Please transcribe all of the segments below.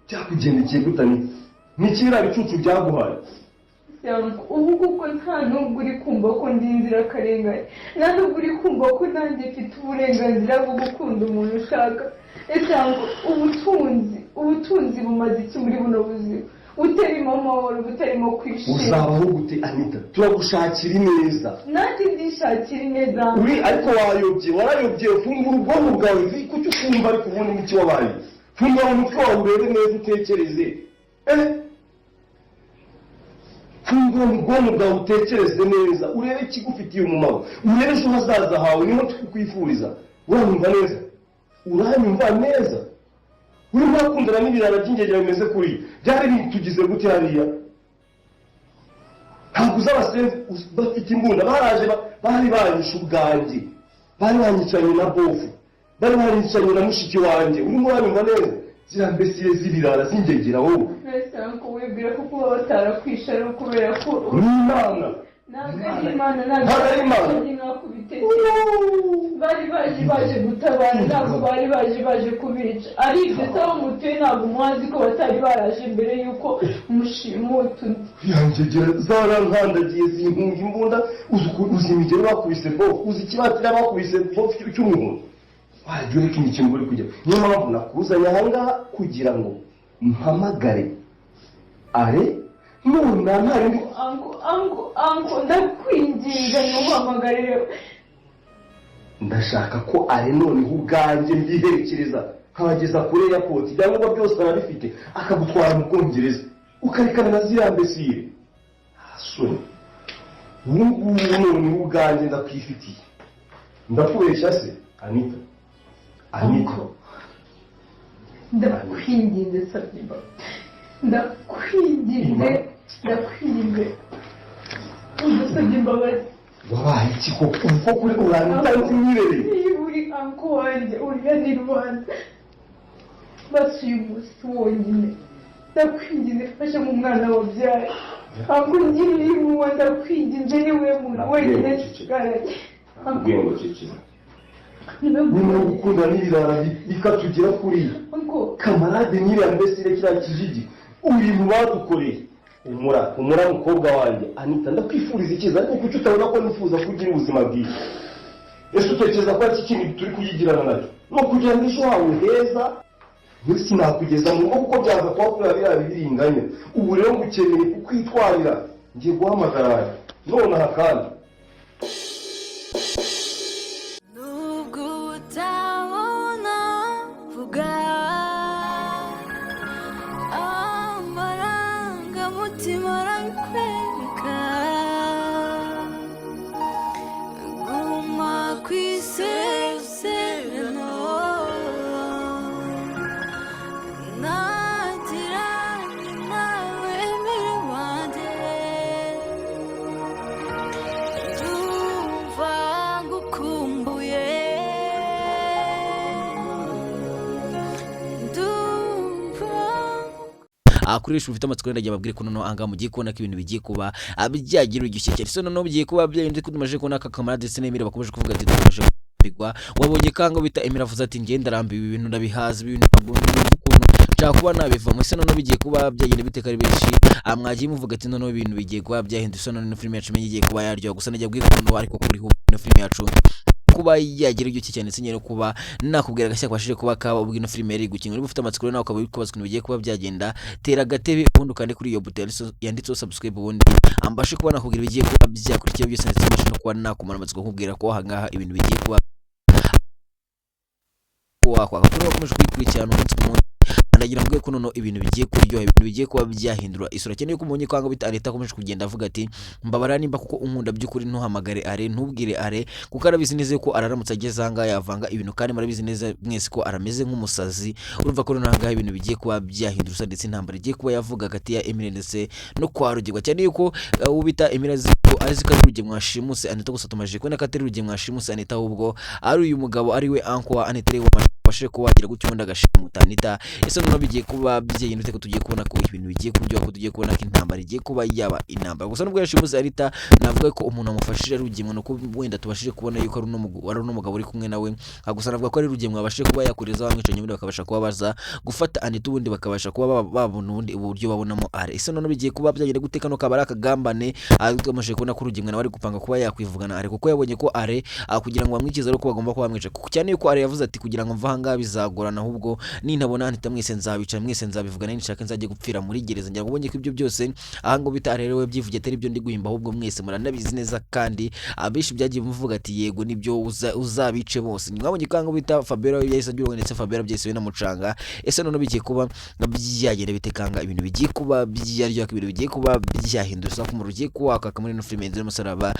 cyakugendekeye gutani nikira bicucu byaguhaye ubu kuko nta nubwo uri kumva ko ndi inzirakarengane nta nubwo uri kumva ko nanjye mfite uburenganzira bwo gukunda umuntu ushaka cyangwa ubutunzi bumaze iki muri buno buzima butarimo amahoro butarimo kwishima uzabaho gute Anita turagushakira ineza nanjye ndishakira ineza ariko warayobye fungura ubwonko bwawe kuki ukumva ariko ubundi n'iki wabaye fungura umutwe wawe urebe neza utekereze fungura ubwonko bwawe utekereze neza urebe ikigufitiye umumaro urebe ejo hazaza hawe niho tukwifuriza uranyumva neza urimo urakundana n'ibirara by'ingegera bimeze kuri byari bitugize gute hariya ntabwo uz'abasenzi bafite imbunda baraje bari banyishe ubwanjye bari banyicanye na bofu bari banyicanye na mushiki wanjye urimo uranyumva neza ziriya mbesire z'ibirara z'ingegera wowe mbese ntabwo wibwira ko kuba batarakwishe ari ukubera ko ni Imana ntabwo ari Imana bari baje gutabara ntabwo bari baje kubica ari ibyo se aho mutuye ntabwo muhazi ko batari baraje mbere y'uko mushimutu yangegera zarankandagiye zinkunga imbunda uzi imigero bakubise bofu uzi ikibatira bakubise bofu cy'umuhondo wajya ureka imikino uri kujya niyo mpamvu nakuzanye ahangaha kugira ngo mpamagare none ntari anko ndakwinginga ntuhamagarire ndashaka ko noneho ubwanjye mbiherekereza nkabageza kuri airport ibyangombwa byose arabifite akagutwara mu Bwongereza ukarikana na ziriya mbesire asore ubu noneho ubwanjye ndakwifitiye ndakubeshya se Anita ndakwinginze Sabiba ndakwinginze udusabye imbabazi wabaye iki koko kuri uranyita ntinyirere niba uri anko wanjye uriya ni Rwanda basi uyu munsi wonyine ndakwinginze fasha mu mwana wabyaye anko ngiriye impuhwe ndakwinginze niwe muntu wenyine nsigaranye ubwenge cicira niba gukunda n'ibirara bikatugira kuriya kamarade nyiriya mbesire kiriya kijiji uri mu badukoreye umura mukobwa wanjye Anita ndakwifuriza icyiza ariko kuki utabona ko nifuza kugira ubuzima bwiza ese utekereza ko iki kintu turi kuyigirana nacyo no kugira ngo ejo hawe heza mbese nakugeza mu rugo kuko byaza kuba kuri biriya biringanya ubu rero ngukeneye kukwitwarira ngiye guhamagara nonaha kandi akurisha ufite amatsiko ndagiye babwire ko noneho anga mugiye kubona ko ibintu bigiye kuba abyagira igishyekere so noneho bigiye kuba byayindi kudumaje kubona aka kamera ndetse n'Emile bakomeje kuvuga ati tumaje bigwa wabonye kanga bita Emile avuze ati ngenda rambi ibi bintu ndabihaza ibintu ntabwo nshaka kuba nabivamo se noneho bigiye kuba byagenda biteka ari benshi amwagiye muvuga ati noneho ibintu bigiye kuba byahindutse so noneho film yacu igiye kuba yaryo gusa najya bwikundo ariko kuri no film yacu kuba yagira icyo cyane sinyere kuba nakubwira gashya kwashije kuba kaba ubwino film yari gukinga uri bufite amatsiko nawe ukaba kubazwa bigiye kuba byagenda tera gatebe ubundi kandi kuri iyo butel yanditseho subscribe ubundi ambashe kuba nakubwira bigiye kuba byakurikiye byose ndetse no kuba nakumara amatsiko kubwira ko ahangaha ibintu bigiye kuba kwa kuko bakomeje kwikurikirana umunsi ku munsi ndagira ngo ko noneho ibintu bigiye kuryoha ibintu bigiye kuba byahindura isura cyane yuko umunye kwanga bita Anita akomeje kugenda avuga ati mbabara nimba kuko unkunda by'ukuri ntuhamagare ntubwire kuko arabizi neza ko araramutse ageze anga yavanga ibintu kandi marabizi neza mwese ko arameze nk'umusazi urumva ko noneho ibintu bigiye kuba byahindura ndetse intambara igiye kuba yavuga hagati ya Emile ndetse no kwa Rugigwa cyane yuko ubita Emile azi ko Rugigwa mwashimuse Anita gusa tumaje kubona ko atari Rugigwa mwashimuse Anita ahubwo ari uyu mugabo ari we anko wa Anita bashe ko wagira gutyo ubundi agashira mutanita. Ese noneho bigiye kuba byegenda bite ko tugiye kubona ko ibintu bigiye kuryoha, ko tugiye kubona ko intambara igiye kuba yaba intambara. Gusa nubwo yashimuze Anita navuga ko umuntu amufashije ari Rugemwe, nuko wenda tubashije kubona yuko ari n'umugabo uri kumwe nawe. Gusa navuga ko ari Rugemwe abashije kuba yakuriza bamwicanyi ubundi bakabasha kuba baza gufata Anita ubundi bakabasha kuba babona ubundi uburyo babonamo Are. Ese noneho bigiye kuba byagenda gute kano kabara akagambane twamaje kubona ko Rugemwe nawe ari gupanga kuba yakwivugana Are, kuko yabonye ko Are kugira ngo bamwikize ari ko bagomba kuba bamwica, cyane yuko Are yavuze ati kugira ngo mva hanga bizagorana, ahubwo nintabona Anita mwese nzabica, mwese nzabivugana, nishaka nzajye gupfira muri gereza. Ngira ngo ubonye ko ibyo byose ahango bita Are we byivuge atari byo ndi guhimba, ahubwo mwese muranabizi neza kandi abishi byagiye muvuga ati yego nibyo uzabice bose. Mwabonye ko ahango bita Fabera yahise agira ndetse Fabera byese na mucanga. Ese none bigiye kuba byagenda bitekanga ibintu bigiye kuba byaryo ibintu bigiye kuba byahindura ko mu rugiye kwaka muri no filime nzira musaraba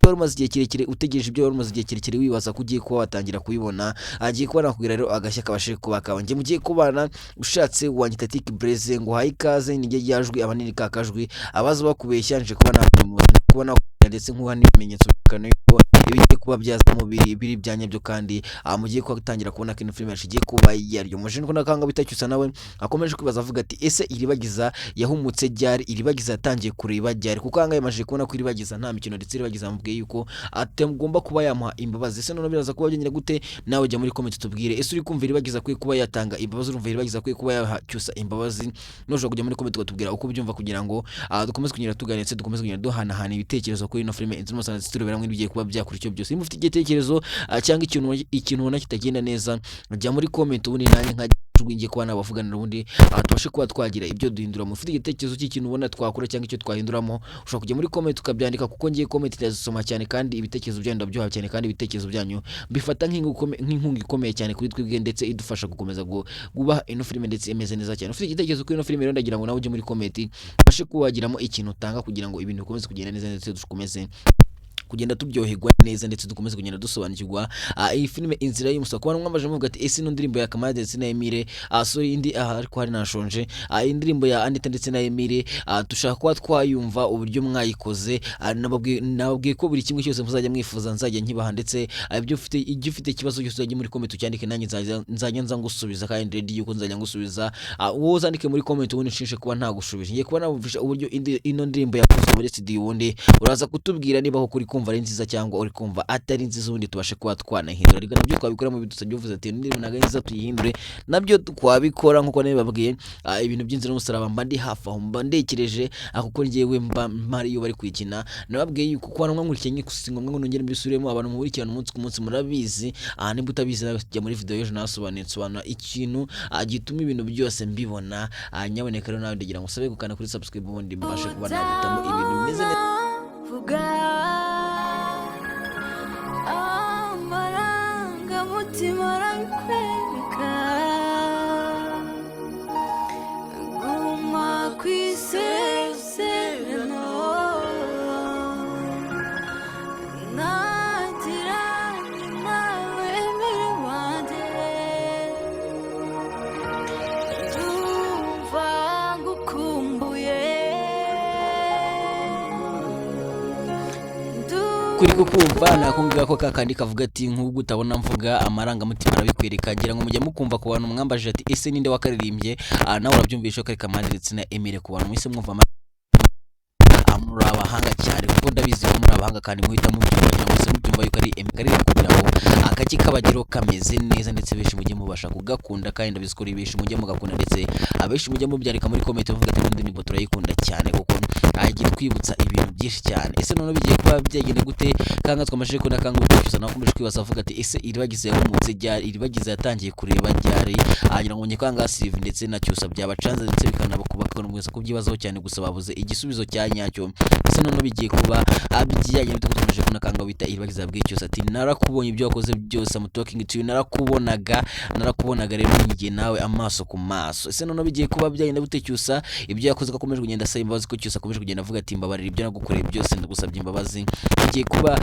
umaze igihe kirekire utegereje ibyo umaze igihe kirekire wibaza ko ugiye kuba watangira kubibona. Agiye kubana kugira rero agashya kabashe kuba kabanje mugiye kubana ushatse wanyita Tiki Blaze ngo hayi kaze nige yajwi abanini kakajwi abaza bakubeshya nje kubona ndetse nkuha n'ibimenyetso bikana yuko ibigiye kuba byaza mu biri byanya byo kandi mugiye gutangira kubona ko film yashigiye kuba yaryo muje ko nakanga bitacyusa nawe akomeje kwibaza avuga ati ese iribagiza yahumutse ryari, iribagiza yatangiye kureba ryari, kuko anga yamaje kubona ko iribagiza nta mikino ndetse iribagiza mubwiye yuko atagomba kuba yamuha imbabazi. Ese none biraza kuba byengera gute? Nawe jya muri comment tubwire ese uri kumva iribagiza kwe kuba yatanga imbabazi, urumva iribagiza kwe kuba yacyusa imbabazi? Noje kujya muri comment tubwira uko byumva kugira ngo dukomeze kugira tuganetse, dukomeze kugira duhanahana ibitekerezo kuri ino film inzimo sana turebera ngo bigiye kuba byakurikyo byose. Iyo mufite igitekerezo cyangwa ikintu ubona kitagenda neza jya muri comment ubundi nanjye nka ngiye kuba nabavuganira ubundi tubashe kuba twagira ibyo duhindura. Mufite igitekerezo cy'ikintu ubona twakora cyangwa icyo twahinduramo ushobora kujya muri comment ukabyandika, kuko ngiye comment ndazisoma cyane kandi ibitekerezo byanyu ndabyoha cyane kandi ibitekerezo byanyu bifata nk'inkunga ikomeye cyane kuri twebwe ndetse idufasha gukomeza gubaha ino filime ndetse imeze neza cyane. Ufite igitekerezo kuri ino filime rero ndagira ngo nawe ujye muri comment ubashe kuwagiramo ikintu utanga kugira ngo ibintu bikomeze kugenda neza ndetse dukomeze kugenda tubyoherwa neza ndetse dukomeze kugenda dusobanukirwa iyi filime inzira y'umusaka. Kuba mwamaje muvuga ati ese no ndirimbo ya Kamade ndetse na Emile so indi ariko hari nashonje indirimbo ya Anita ndetse na Emile tushaka kuba twayumva uburyo mwayikoze. Nababwiye ko buri kimwe cyose muzajya mwifuza nzajya nkibaha, ndetse ibyo ufite ikibazo cyose uzajya muri comment ucyandike nanjye nzajya nza ngusubiza kandi ready yuko nzajya ngusubiza. Wowe uzandike muri comment ubundi nshinje kuba ntagushubije. Ngiye kuba nabumvisha uburyo ino ndirimbo yakozwe muri studio, ubundi uraza kutubwira niba ho kuri kumva ari nziza cyangwa uri kumva atari nziza, ubundi tubashe kuba twanahindura. Ariko nabyo twabikora mu bidusabye uvuze ati ndirimbo naga nziza tuyihindure, nabyo twabikora nkuko nabibabwiye. Ibintu by'inzira n'umusaraba mba ndi hafi aho mba ndekereje kuko ngiyewe mba mari yo bari kwikina. Nababwiye yuko kwa namwe nkurikiye gusinga ngo nongere mbisubiremo abantu muburikirana umunsi ku munsi murabizi. Nimba utabizi jya muri video y'ejo nasobanura ikintu gituma ibintu byose mbibona. Nyaboneka rero nawe ndagira ngo usabe gukana kuri subscribe ubundi mbashe kuba nagutamo ibintu bimeze neza. Kuri kukumva nakumbwira ko kakandi kavuga ati nk'ubwo utabona mvuga amarangamutima arabikwereka. Ngira ngo mujya mukumva ku bantu mwambaje ati ese ninde wakaririmbye, nawe urabyumvisha ko ari Kamande ndetse na Emile. Ku bantu mwese mwumva muri abahanga cyane kuko ndabizi ko muri abahanga kandi muhita mubyumva cyangwa se mubyumva yuko ari Emile kugira ngo akaki kabagiro kameze neza ndetse benshi mujye mubasha kugakunda kandi ndabizi ko benshi mujye mugakunda ndetse abenshi mujye mubyandika muri comment bavuga ati ndi nimbo turayikunda cyane kuko agiye kwibutsa ibintu byinshi cyane. Ese none bigiye kuba byagenda gute? Kanga twamashije ko nakanga ubucyusa nakomeje kwibaza avuga ati ese iribagize yahumutse ryari, iribagize yatangiye kureba ryari. Agira ngo nyekanga Steve ndetse na cyusa byabacanze ndetse bikanaba kubaka no mwese kubyibazaho cyane gusa babuze igisubizo cya nyacyo. Ese none bigiye kuba byagenda gute? Twamashije ko nakanga bita iribagize yabwiye cyusa ati narakubonye ibyo wakoze byose I'm talking to you, narakubonaga rero ngiye nawe amaso ku maso. Ese none bigiye kuba byagenda gute? Cyusa ibyo yakoze gakomeje kugenda asaba imbabazi, ko Cyusa akomeje kugenda avuga ati mbabarira ibyo nagukoreye byose ndagusabye imbabazi. Bigiye kuba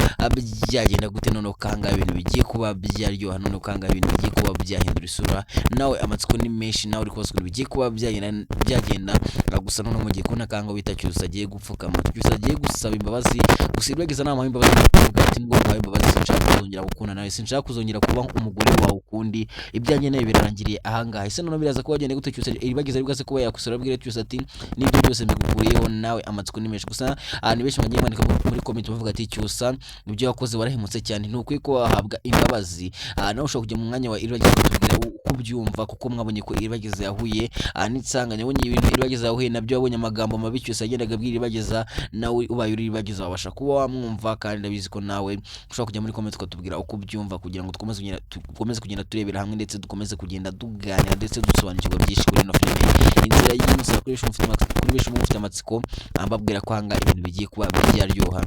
byagenda gute? none ukanga ibintu bigiye kuba byaryoha, none ukanga ibintu bigiye kuba byahindura isura, nawe amatsiko ni menshi, nawe uri kubazwa bigiye kuba byagenda gusa none mu gihe kubona kanga wita cyusa agiye gupfukama, cyusa agiye gusaba imbabazi, gusa ibyagize nama imbabazi kuvuga ati ngo ngaho imbabazi, sinshaka kuzongera gukunda nawe, sinshaka kuzongera kuba umugore wawe ukundi, ibyanjye nawe birarangiriye ahangaha. Ese none biraza kuba bagenda gute cyusa iribagize ari bwase kuba yakusura abwira cyusa ati nibyo byose mbigukuriyeho, nawe amatsiko ni menshi. Gusa ni benshi bagiye bandika muri comment bavuga ati cyusa ibyo wakoze warahemutse cyane, ntukwiye ko wahabwa imbabazi. Nawe ushobora kujya mu mwanya wa iribagize kutubwira uko ubyumva, kuko mwabonye ko iribagize yahuye n'itsanganya, yabonye ibintu iribagize yahuye nabyo, wabonye amagambo mabi cyusa yagendaga abwira iribagiza, nawe ubaye uri iribagize wabasha kuba wamwumva, kandi ndabizi ko nawe ushobora kujya muri comment ukatubwira uko ubyumva, kugira ngo dukomeze kugenda turebera hamwe, ndetse dukomeze kugenda tuganira, ndetse dusobanukirwa byinshi kuri ino filime inzira y'inzira. Kuri benshi mufite amatsiko mbabwira ko hanga ibintu bigiye kuba byaryoha,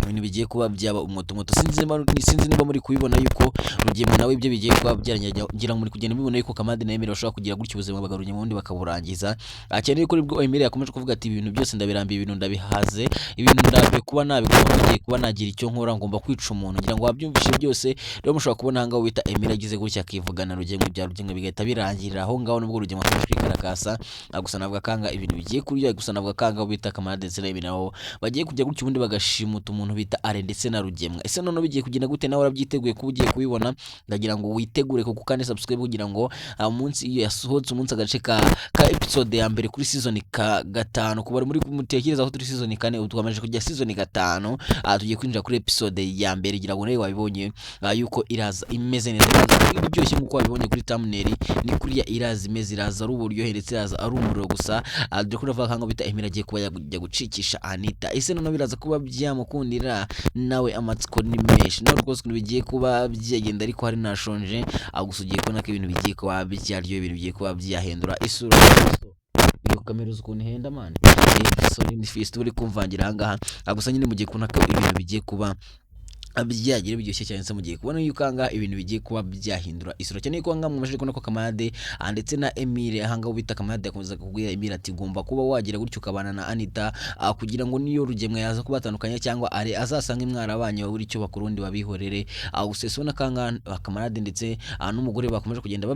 ibintu bigiye kuba byaba umutomoto. Sinzi niba muri kubibona yuko Rugema nawe ibyo bigiye kuba byarangira muri kugenda bibona yuko Kamade na Emile bashobora kugira gutyo ubuzima bagarunya ubundi bakaburangiza. Cyane yuko nibwo Emile yakomeje kuvuga ati ibintu byose ndabirambiye, ibintu ndabihaze, ibintu ndabe kuba nabikora, ngiye kuba nagira icyo nkora, ngomba kwica umuntu. Ngira ngo wabyumvishe byose rero mushobora kubona hanga wita Emile agize gutya akivugana Rugema, ibya Rugema bigahita birangirira aho ngaho, nubwo Rugema akomeje kwikarakasa. Gusa navuga kanga ibintu bigiye kurya, gusa navuga kanga wita Kamade ndetse na Emile naho bagiye kujya gutyo ubundi bagashimuta umuntu bita Are ndetse na Rugema. Ese none bigiye kugenda gute? Nawe urabyiteguye kuba ugiye kubibona? Ndagira ngo witegure kuko kandi subscribe kugira ngo umunsi iyo yasohotse umunsi agace ka episode ya mbere kuri season ka 5, kuba muri mutekereza aho turi season 4 utwamaje kujya season 5, tugiye kwinjira kuri episode ya mbere. Gira ngo nawe wabibonye yuko iraza imeze neza, biryoshye nkuko wabibonye kuri thumbnail, ni kuriya iraza imeze, iraza ari uburyohe ndetse iraza ari umuriro. Gusa dore ko navuga kango bita Emile agiye kuba yajya gucikisha Anita. Ese none biraza kuba byamukundira? Nawe amatsiko ni menshi, nawe rwose bigiye kuba byagenda, ariko hari nashonje. Gusa ugiye kubona ko ibintu bigiye kuba byaryohe, ibintu bigiye kuba byahindura isura. Iyo kamera ukuntu ihenda mani, sorry ni fist uri kumvangira ahangaha. Gusa nyine mugiye kubona ko ibintu bigiye kuba byagira biryoshye cyane. Se mugiye kubona yuko anga ibintu bigiye kuba byahindura isura cyane, yuko anga mumashije kubona ko Kamade ndetse na Emile ahanga ubita Kamade yakomeza kubwira Emile ati gomba kuba wagira gutyo ukabana na Anita, kugira ngo niyo Rugema yaza kubatandukanya cyangwa Are azasanga imwarabanye buri cyo bakurundi babihorere. Usesona kanga Kamade ndetse n'umugore bakomeje kugenda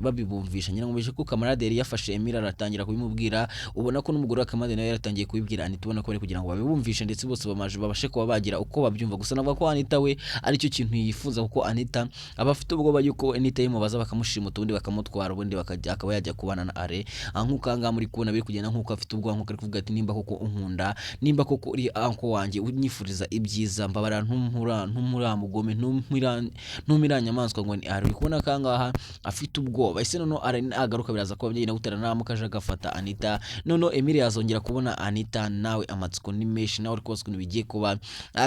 babibumvisha. Nyina ngomeje ko Kamade yari yafashe Emile aratangira kubimubwira, ubona ko n'umugore wa Kamade nawe yaratangiye kubibwira Anita, ubona ko bari kugira ngo babibumvishe ndetse bose bamaje babashe kuba bagira uko babyumva. Gusa navuga ko Anita we aricyo kintu yifuza, kuko Anita aba afite ubwoba yuko Anita yimubaza bakamushimuta ubundi bakamutwara, ubundi akaba yajya kubana na Are. Nk'ukanga muri kubona biri kugenda nk'uko afite ubwoba, nk'uko ari kuvuga ati nimba koko unkunda, nimba koko uri anko wanjye unyifuriza ibyiza, mbabara ntumura ntumira nyamaswa ngo ni Are. Uri kubona kangaha afite ubwoba. Ese none Are agaruka biraza kuba byagenda gutarana mukaje agafata Anita, none Emile yazongera kubona Anita. Nawe amatsiko ni menshi, nawe rwose kuntu bigiye kuba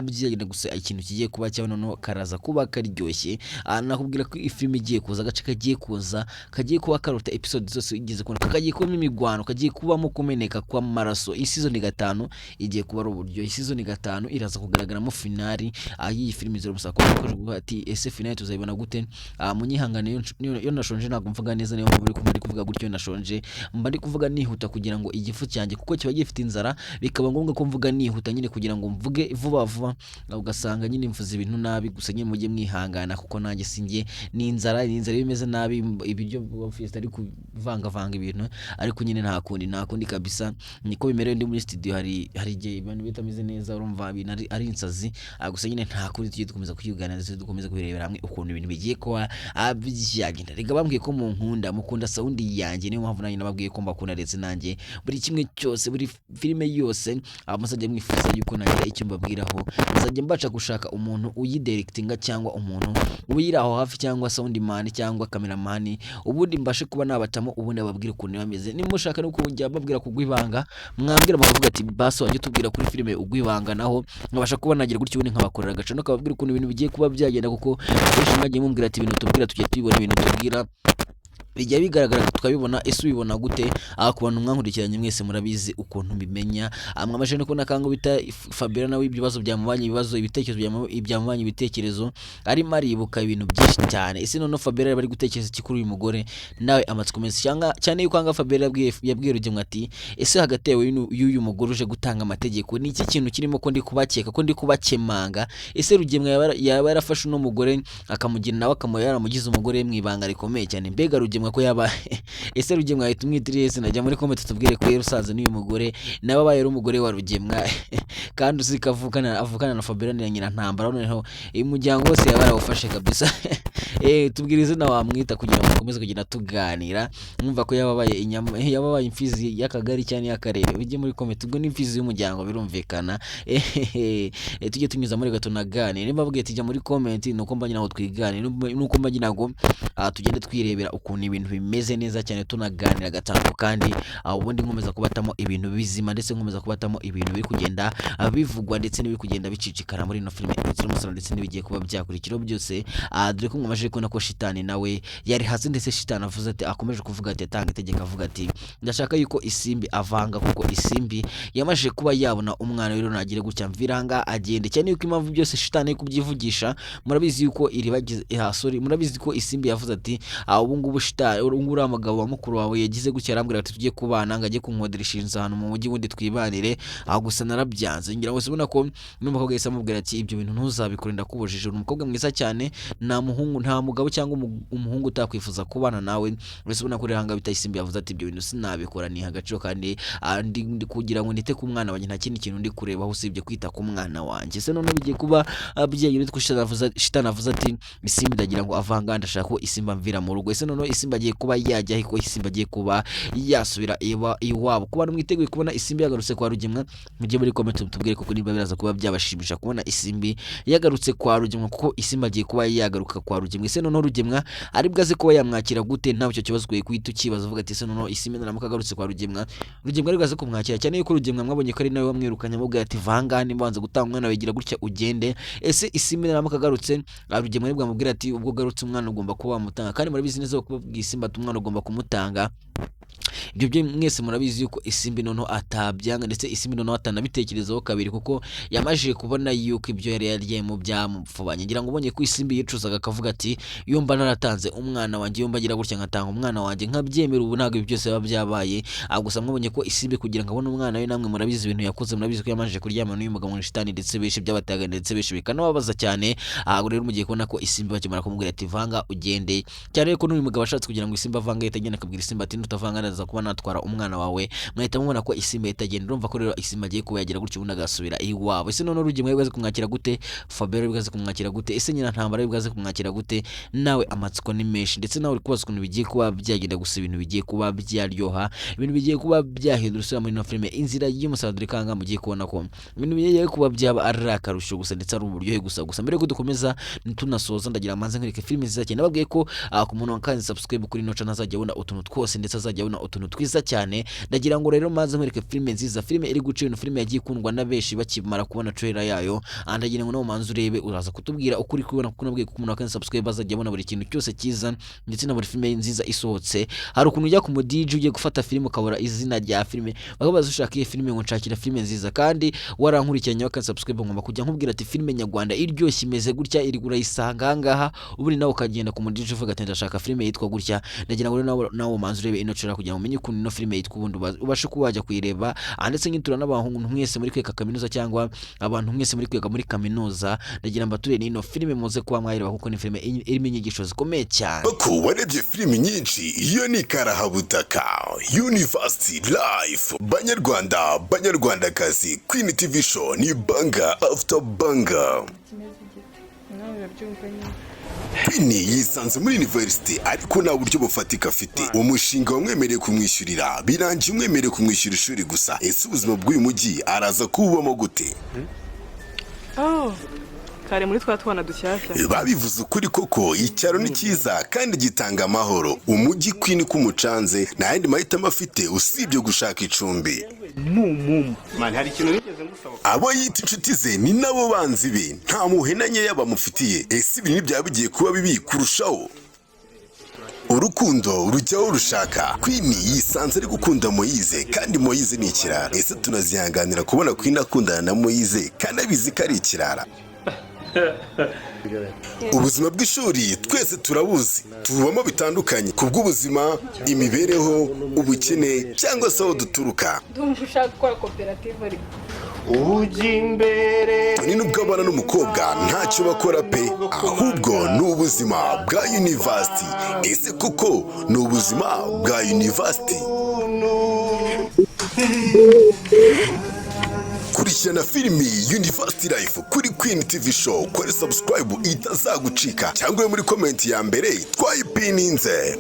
byagenda. Gusa ikintu kigiye kuba cyane none karaza kuba karyoshye. Nakubwira ko ifilm igiye kuza, agace kagiye kuza kagiye kuba karuta episode zose igeze kubona, kagiye kuba imigwano, kagiye kubamo kumeneka kwa maraso. Season 5 igiye kuba ari uburyo. Season 5 iraza kugaragaramo finali iyi film izero musako ko ati ese finali tuzayibona gute? Munyihangane yo nashonje, ntabwo mvuga neza, niyo muri kumuri kuvuga gutyo nashonje, mba ndi kuvuga nihuta kugira ngo igifu cyanjye kuko kiba gifite inzara, bikaba ngombwa ko mvuga nihuta nyine kugira ngo mvuge vuba vuba, ugasanga nyine mvuze ibintu nabi. Gusa nyine mujye mwihangana kuko nanjye sinjye ni inzara bimeze nabi, ibiryo bafite ari kuvanga ibintu, ariko nyine nta kundi kabisa niko bimerewe. Ndi muri studio hari igihe ibintu bitameze neza, urumva ibintu ari insazi. Gusa nyine nta kundi tujye dukomeza kuyuganira ndetse dukomeza kubirebera hamwe ukuntu ibintu bigiye kuba byagenda. Rega bambwiye ko mukunda sound yanjye, niyo mpamvu nanjye nababwiye ko mbakunda, ndetse nanjye buri kimwe cyose, buri filime yose musajya mwifuza yuko nagira icyo mbabwiraho, musajya mbaca gushaka umuntu uyidirectinga cyangwa umuntu uyiri aho hafi, cyangwa sound man cyangwa cameraman, ubundi mbashe kuba nabatamo, ubundi ababwira ukuntu bameze. Nimushaka no kujya babwira kugwibanga, mwambwira bakavuga ati baso wajye tubwira kuri filime ugwibanga, naho nkabasha kuba nagira gutyo ubundi nkabakorera agace no kababwira ukuntu ibintu bigiye kuba byagenda, kuko benshi mwagiye mumbwira ati ibintu tubwira tujye tubibona, ibintu tubwira bijya bigaragara tukabibona. Ese ubibona gute? Ku bantu mwankurikiranye mwese murabizi ukuntu mbimenya. Mwamaje no kubona kango bita Fabiola nawe ibibazo byamubanye, ibibazo ibitekerezo byamubanye ibitekerezo arimo aribuka ibintu byinshi cyane. Ese none Fabiola bari gutekereza iki kuri uyu mugore? Nawe amatsiko menshi cyane yuko anga Fabiola yabwiye Rugema ati ese hagati yawe y'uyu mugore uje gutanga amategeko ni iki kintu kirimo ko ndi kubakeka, ko ndi kubakemanga? Ese Rugema yaba yarafashe uno mugore akamugira nawe yaramugize umugore mwibanga rikomeye cyane? Mbega Rugema ko yaba ese Rugema yahita umwitiriye se? Najya muri comment tubwire ko rusaza n'uyu mugore nawe abaye ari umugore wa Rugema kandi avukana na Fabiola ni nyina ntambara, noneho umuryango wose yaba yarawufashe kabisa. Tubwirize na wamwita kugira ngo mukomeze kugenda tuganira, mwumva ko yababaye imfizi y'akagari cyane y'akarere. Bijye muri comment ubwo n'imfizi y'umuryango birumvikana. Tujye tunyuza muri gato naganire, nimba bwiye tujya muri comment nuko mbanye naho twigane, nuko mbanye nago tugende twirebera ukuntu ibintu bimeze neza cyane tunaganira gatanu, kandi ubundi nkomeza kubatamo ibintu bizima ndetse nkomeza kubatamo ibintu biri kugenda bivugwa ndetse n'ibiri kugenda bicicikana muri no filime Musoro ndetse n'ibigiye kuba byakurikiraho byose. Dore ko mwamaje kubona ko Shitani nawe yari hasi, ndetse Shitani avuze ati akomeje kuvuga ati atanga itegeko avuga ati ndashaka yuko Isimbi avanga, kuko Isimbi yamaje kuba yabona umwana rero nagire gutya mviranga agende cyane. Yuko impamvu byose Shitani kubyivugisha murabizi yuko murabizi ko Isimbi yavuze ati ubu ngubu Shitani urungura amagabo wa mukuru wawe yagize gutya arambwira ati tujye kubana ngaje kunkoderesha inzu ahantu mu mujyi wundi twibanire, gusa narabyanze. Ngira ngo sibona ko n'umukobwa yese amubwira ati ibyo bintu ntuzabikore ndakubujije. Umukobwa mwiza cyane, nta mugabo cyangwa umuhungu utakwifuza kubana nawe. Wese ubona ko rehanga bita Isimbi yavuze ati ibyo bintu sinabikora ni hagaciro, kandi ndi kugira ngo nite ku mwana wanjye nta kindi kintu ndi kureba usibye kwita ku mwana wanjye. Se none bigiye kuba byeyi nitwe Shitani avuze ati Isimbi ndagira ngo avanga, ndashaka ko Isimbi amvira mu rugo. Ese none Isimbi agiye kuba yajya hiko, Isimbi agiye kuba yasubira iwabo. Kuba mwiteguye kubona Isimbi yagarutse kwa Rugema, mujye muri comment tubwire ko niba biraza kuba byabashimisha kubona Isimbi yagarutse kwa Rugema, kuko Isimbi agiye kuba yagaruka kwa Rugema. Ese none Rugema ari bwaze kuba yamwakira gute? Ntabwo icyo kibazo kuye kwita ukibaza uvuga ati ese none Isimbi naramuka agarutse kwa Rugema ari bwaze kumwakira cyane yuko Rugema mwabonye ko ari nawe wamwirukanye amubwira ati vanga nimbanze gutanga umwana wigira gutya ugende. Ese Isimbi naramuka agarutse Rugema ari bwamubwira ati ubwo garutse umwana ugomba kuba wamutanga, kandi murabizi neza ko Isimbi ati umwana ugomba kumutanga. Ibyo byo mwese murabizi yuko Isimbi noneho atabyanga, ndetse Isimbi noneho atanabitekerezaho kabiri, kuko yamaje kubona yuko ibyo yari yarye mu byamufubanye. Ngira ngo ubonye ko Isimbi yicuzaga akavuga ati yumva naratanze umwana wanjye, yumva agira gutya nkatanga umwana wanjye nkabyemera, ubu ntabwo ibi byose biba byabaye. Gusa mwabonye ko Isimbi kugira ngo abone umwana we, namwe murabizi ibintu yakoze, murabizi ko yamaje kuryama n'uyu mugabo Shitani, ndetse benshi byabataga ndetse benshi bikanababaza cyane. Rero mugiye kubona ko Isimbi bakimara kumubwira ati vanga ugende, cyane ko n'uyu mugabo ashatse kugira ngo Isimbi avanga yitagenda akabwira Isimbi ati ndutavanga ndaza kuba natwara umwana wawe. Mwahita mubona ko Isimbi yitagenda, urumva ko rero Isimbi agiye kuba yagira gutyo ubundi agasubira iwabo. Ese none Rugema yabwaze kumwakira gute? Fabiola yabwaze kumwakira gute? Ese nyina ntambara yabwaze kumwakira gute? Nawe amatsiko ni menshi, ndetse nawe uri kubaza ukuntu bigiye kuba byagenda, gusa ibintu bigiye kuba byaryoha, ibintu bigiye kuba byahindura isura muri no filime inzira y'umusaraduri kanga. Mugiye kubona ko ibintu bigiye kuba byaba ari akarusho gusa, ndetse ari uburyohe gusa. Mbere ko dukomeza tunasoza, ndagira amanze nkwereke filime nziza cyane. Nababwiye ko ku muntu wakanze subscribe kuri no channel azajya abona utuntu twose, ndetse azajya abona utuntu twiza cyane. Ndagira ngo rero maze nkwereke filime nziza, filime iri guca ibintu, filime yagiye ikundwa na benshi bakimara kubona trailer yayo. Ndagira ngo nawe manze urebe, uraza kutubwira ukuri kubona, kuko nabwiye ko umuntu wakanze subscribe azajya abona buri kintu cyose cyiza, ndetse na buri filime nziza isohotse. Hari ukuntu ujya ku mudiji ugiye gufata filime ukabura izina rya filime, bakabaza ushaka iyi filime ngo nshakira filime nziza, kandi warankurikiranye wakanze subscribe ngomba kujya nkubwira ati filime nyarwanda iryoshye imeze gutya iri urayisanga ahangaha, ubundi nawe ukagenda ku mudiji uvuga ati ndashaka filime yitwa gutya. Ndagira ngo nawe manze urebe ino trailer kugira ngo umenye ukuntu ino filime yitwa, ubundi ubashe kuba wajya kuyireba. Ndetse ngitura n'abantu mwese muri kwiga kaminuza, cyangwa abantu mwese muri kwiga muri kaminuza, ndagira mbature n'ino filime muze kuba mwayireba, kuko ni filime irimo inyigisho zikomeye cyane. Ko warebye filime nyinshi, iyo ni Karahabutaka University Life. Banyarwandakazi, Queen TV show ni banga after banga. Queen yisanze muri university ariko nta buryo bufatika afite. Umushinga wamwemereye kumwishyurira birangiye umwemereye kumwishyura ishuri gusa. Ese ubuzima bw'uyu mujyi araza kububamo gute? kare muri twana dushyashya. Babivuze ukuri koko, icyaro ni cyiza kandi gitanga amahoro. Umujyi Queen kumucanze nta yandi mahitamo afite usibye gushaka icumbi. Man, hari ikintu nigeze ngusaba. Abo yita inshuti ze ni nabo banzi be, nta muhenanye yabamufitiye. Ese ibi ntibyaba bigiye kuba bibi kurushaho? urukundo rujyaho rushaka. Queen yisanze ari gukunda Moise kandi Moise ni ikirara. Ese tunazihanganira kubona Queen akundana na Moise kandi abizi ko ari ikirara? Ubuzima bw'ishuri twese turabuzi, tubamo bitandukanye kubw'ubuzima, imibereho, ubukene cyangwa se aho duturuka. Ndumva ushaka gukora koperative ariko Tony nubwo abana n'umukobwa ntacyo bakora pe, ahubwo ni ubuzima bwa university. Ese koko ni ubuzima bwa university? Kurikirana filimi University Life kuri Queen TV Show, kore subscribe itazagucika cyangwa muri comment ya mbere twayipininze.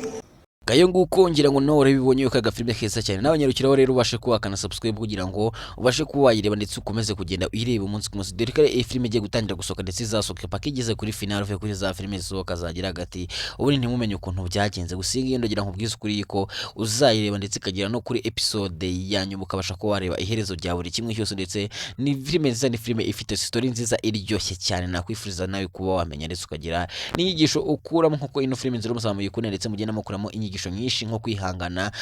Gayo nguko ngira ngo nawe bibonye yuko agafilme keza cyane nawe nyarukiraho rero ubashe kubakana subscribe kugira ngo ubashe kuba wayireba ndetse ukomeze kugenda uyireba umunsi ku munsi. Dore ko iyi filme igiye gutangira gusohoka ndetse izasohoka paka igeze kuri final uvuye kuri za filme zisohoka zagira hagati, ubundi ntimumenye ukuntu byagenze gusinga iyo ndogira nkubwiza ukuri yuko uzayireba ndetse ikagera no kuri episode ya nyuma ukabasha kuba wareba iherezo rya buri kimwe cyose. Ndetse ni filme nziza, ni filme ifite story nziza iryoshye cyane, nakwifuriza nawe kuba wamenya ndetse ukagira n'inyigisho ukuramo nkuko ino filme nzira umusaba muyikune ndetse mugenda mukuramo inyigisho nyinshi nko kwihangana,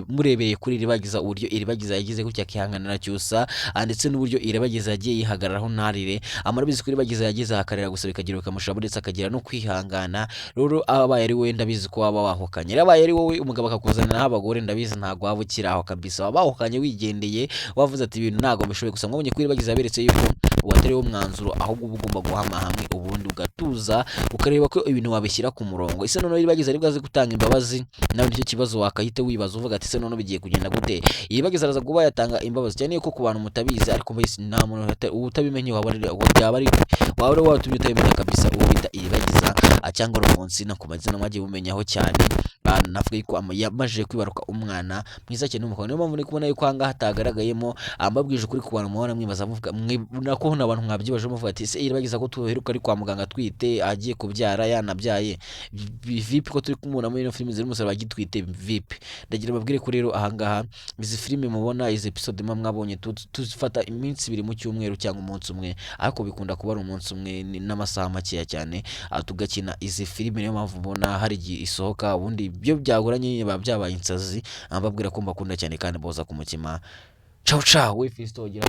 murebeye kuri iribagiza uburyo iribagiza yagize gutya kihanganira cyusa, ndetse n'uburyo iribagiza yagiye yihagararaho ntarire, amarabizi kuri iribagiza yagize hakarera gusa bikagira bikamushaba ndetse akagira no kwihangana. Rero abaye ari we ndabizi ko waba wahokanye, abaye ari wowe umugabo akakuzanira abagore ndabizi ntago wabukira aho kabisa, wabahokanye wigendeye wavuze ati ibintu ntago bishoboye. Gusa mwabonye kuri iribagiza yaberetse yuko watari wo mwanzuro, ahubwo ugomba guhama hamwe ubundi ugatuza ukareba ko ibintu wabishyira ku murongo. Ese none iribagiza ari bwaze gutanga imbabazi, nawe nicyo kibazo wakahite wibaza uvuga ati se none bigiye kugenda gute? Iribagiza araza kuba yatanga imbabazi cyane yuko ku bantu mutabizi, ariko mbese nta muntu utabimenye byaba ari wawe watumye utabimenya kabisa. Uwo bita iribagiza cyangwa Rumunsi na ku mazina mwagiye bumenyaho cyane, navuga yuko yamaje kwibaruka umwana mwiza cyane w'umukobwa. Niyo mpamvu muri kubona yuko hanga hatagaragayemo ambabwije kuri ku bantu muhora mwibaza muvuga nako n'abantu mwabyibaje muvuga ati se iribagiza ko tuheruka ari kwa muganga twite agiye kubyara yanabyaye vipi ko turi kumubona muri ino filime ziri umusaraba agitwite vipi? Ndagira babwire ko rero ahangaha izi filime mubona izi episode mwabonye tuzifata iminsi 2 mu cyumweru cyangwa umunsi umwe, ariko bikunda kuba ari umunsi umwe n'amasaha makeya cyane tugakina izi filime. Niyo mpamvu mbona hari igihe isohoka ubundi byo byagoranye byabaye insazi. Ambabwira ko mbakunda cyane kandi boza ku mutima. Ciao ciao, we Fisto gira